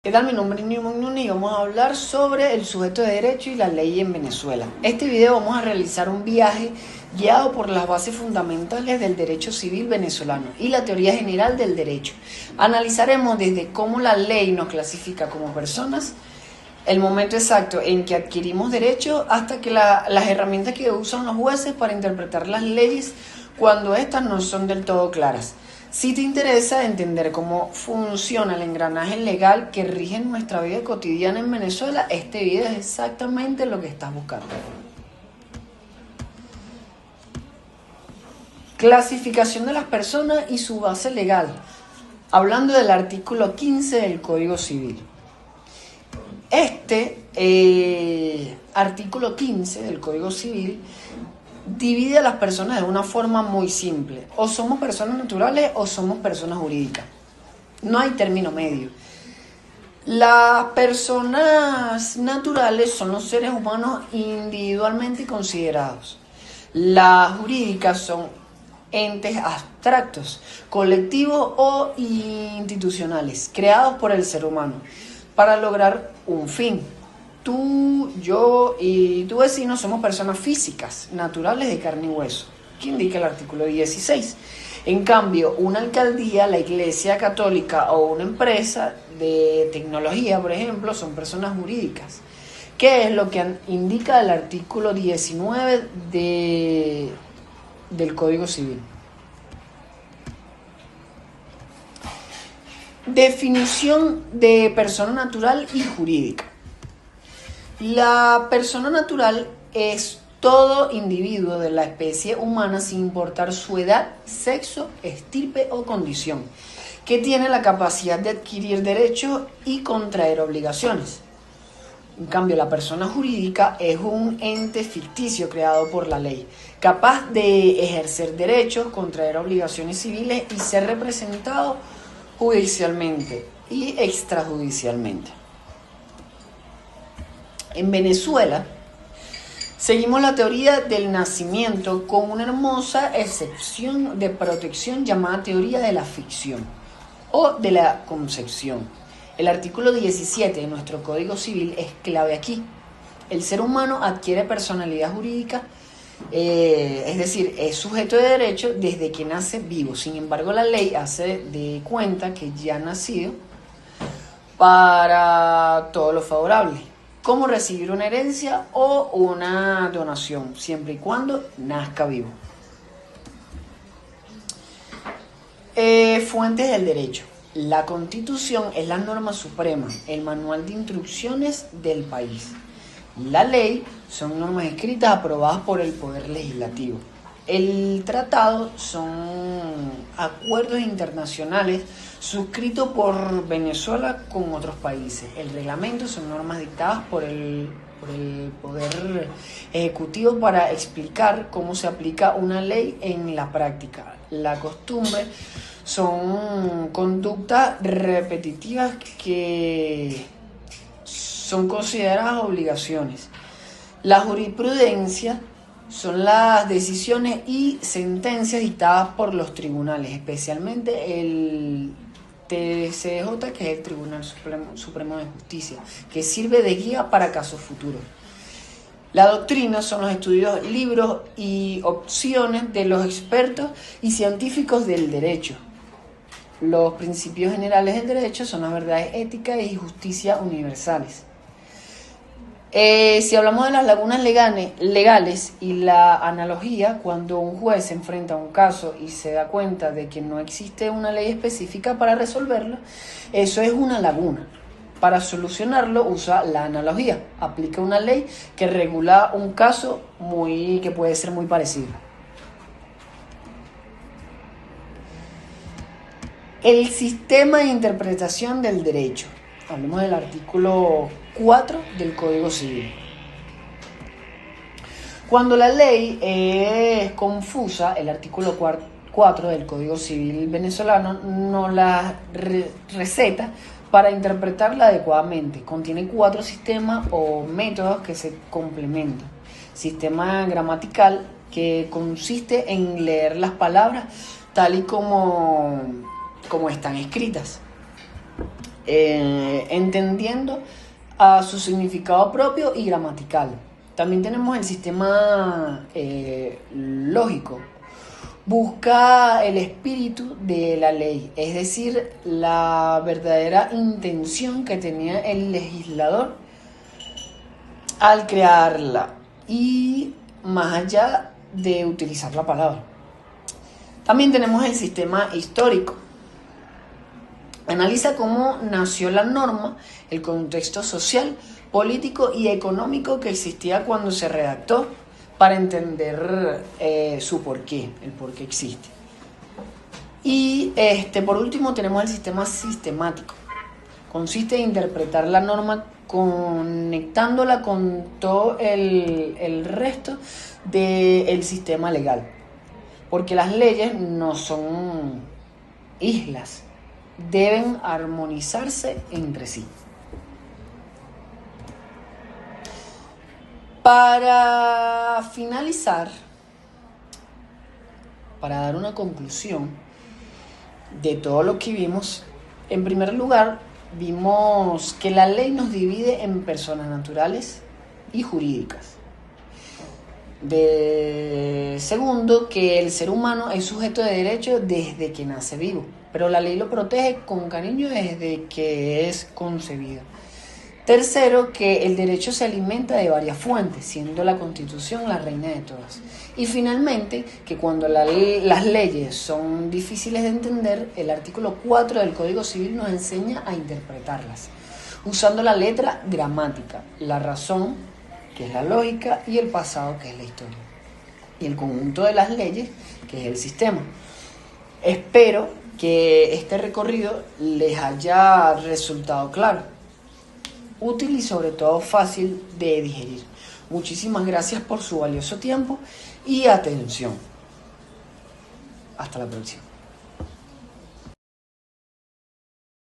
¿Qué tal? Mi nombre es Newman Núñez y vamos a hablar sobre el sujeto de derecho y la ley en Venezuela. En este video vamos a realizar un viaje guiado por las bases fundamentales del derecho civil venezolano y la teoría general del derecho. Analizaremos desde cómo la ley nos clasifica como personas, el momento exacto en que adquirimos derechos, hasta que las herramientas que usan los jueces para interpretar las leyes cuando éstas no son del todo claras. Si te interesa entender cómo funciona el engranaje legal que rige nuestra vida cotidiana en Venezuela, este video es exactamente lo que estás buscando. Clasificación de las personas y su base legal. Hablando del artículo 15 del Código Civil. Artículo 15 del Código Civil divide a las personas de una forma muy simple. O somos personas naturales o somos personas jurídicas. No hay término medio. Las personas naturales son los seres humanos individualmente considerados. Las jurídicas son entes abstractos, colectivos o institucionales, creados por el ser humano para lograr un fin. Tú, yo y tu vecino somos personas físicas, naturales de carne y hueso, que indica el artículo 16. En cambio, una alcaldía, la iglesia católica o una empresa de tecnología, por ejemplo, son personas jurídicas. ¿Qué es lo que indica el artículo 19 del Código Civil? Definición de persona natural y jurídica. La persona natural es todo individuo de la especie humana sin importar su edad, sexo, estirpe o condición, que tiene la capacidad de adquirir derechos y contraer obligaciones. En cambio, la persona jurídica es un ente ficticio creado por la ley, capaz de ejercer derechos, contraer obligaciones civiles y ser representado judicialmente y extrajudicialmente. En Venezuela, seguimos la teoría del nacimiento con una hermosa excepción de protección llamada teoría de la ficción o de la concepción. El artículo 17 de nuestro Código Civil es clave aquí. El ser humano adquiere personalidad jurídica, es decir, es sujeto de derecho desde que nace vivo. Sin embargo, la ley hace de cuenta que ya ha nacido para todo lo favorable, como recibir una herencia o una donación, siempre y cuando nazca vivo. Fuentes del derecho. La Constitución es la norma suprema, el manual de instrucciones del país. La ley son normas escritas aprobadas por el Poder Legislativo. El tratado son acuerdos internacionales suscritos por Venezuela con otros países. El reglamento son normas dictadas por el Poder Ejecutivo para explicar cómo se aplica una ley en la práctica. La costumbre son conductas repetitivas que son consideradas obligaciones. La jurisprudencia son las decisiones y sentencias dictadas por los tribunales, especialmente el TCJ, que es el Tribunal Supremo de Justicia, que sirve de guía para casos futuros. La doctrina son los estudios, libros y opciones de los expertos y científicos del derecho. Los principios generales del derecho son las verdades éticas y justicia universales. Si hablamos de las lagunas legales y la analogía, cuando un juez se enfrenta a un caso y se da cuenta de que no existe una ley específica para resolverlo, eso es una laguna. Para solucionarlo usa la analogía, aplica una ley que regula un caso que puede ser muy parecido. El sistema de interpretación del derecho. Hablemos del artículo 4 del Código Civil. Cuando la ley es confusa, el artículo 4 del Código Civil venezolano nos la receta para interpretarla adecuadamente. Contiene 4 sistemas o métodos que se complementan. Sistema gramatical, que consiste en leer las palabras tal y como están escritas. entendiendo a su significado propio y gramatical. También tenemos el sistema lógico. Busca el espíritu de la ley, es decir, la verdadera intención que tenía el legislador al crearla y más allá de utilizar la palabra. También tenemos el sistema histórico. Analiza cómo nació la norma, el contexto social, político y económico que existía cuando se redactó para entender su porqué, el por qué existe. Y por último tenemos el sistema sistemático. Consiste en interpretar la norma conectándola con todo el resto del sistema legal. Porque las leyes no son islas, deben armonizarse entre sí. Para finalizar, para dar una conclusión de todo lo que vimos, en primer lugar, vimos que la ley nos divide en personas naturales y jurídicas. Segundo, que el ser humano es sujeto de derecho desde que nace vivo, pero la ley lo protege con cariño desde que es concebido. Tercero, que el derecho se alimenta de varias fuentes, siendo la Constitución la reina de todas. Y finalmente, que cuando las leyes son difíciles de entender, el artículo 4 del Código Civil nos enseña a interpretarlas, usando la letra gramática, la razón, que es la lógica, y el pasado, que es la historia, y el conjunto de las leyes, que es el sistema. Espero que este recorrido les haya resultado claro, útil y sobre todo fácil de digerir. Muchísimas gracias por su valioso tiempo y atención. Hasta la próxima.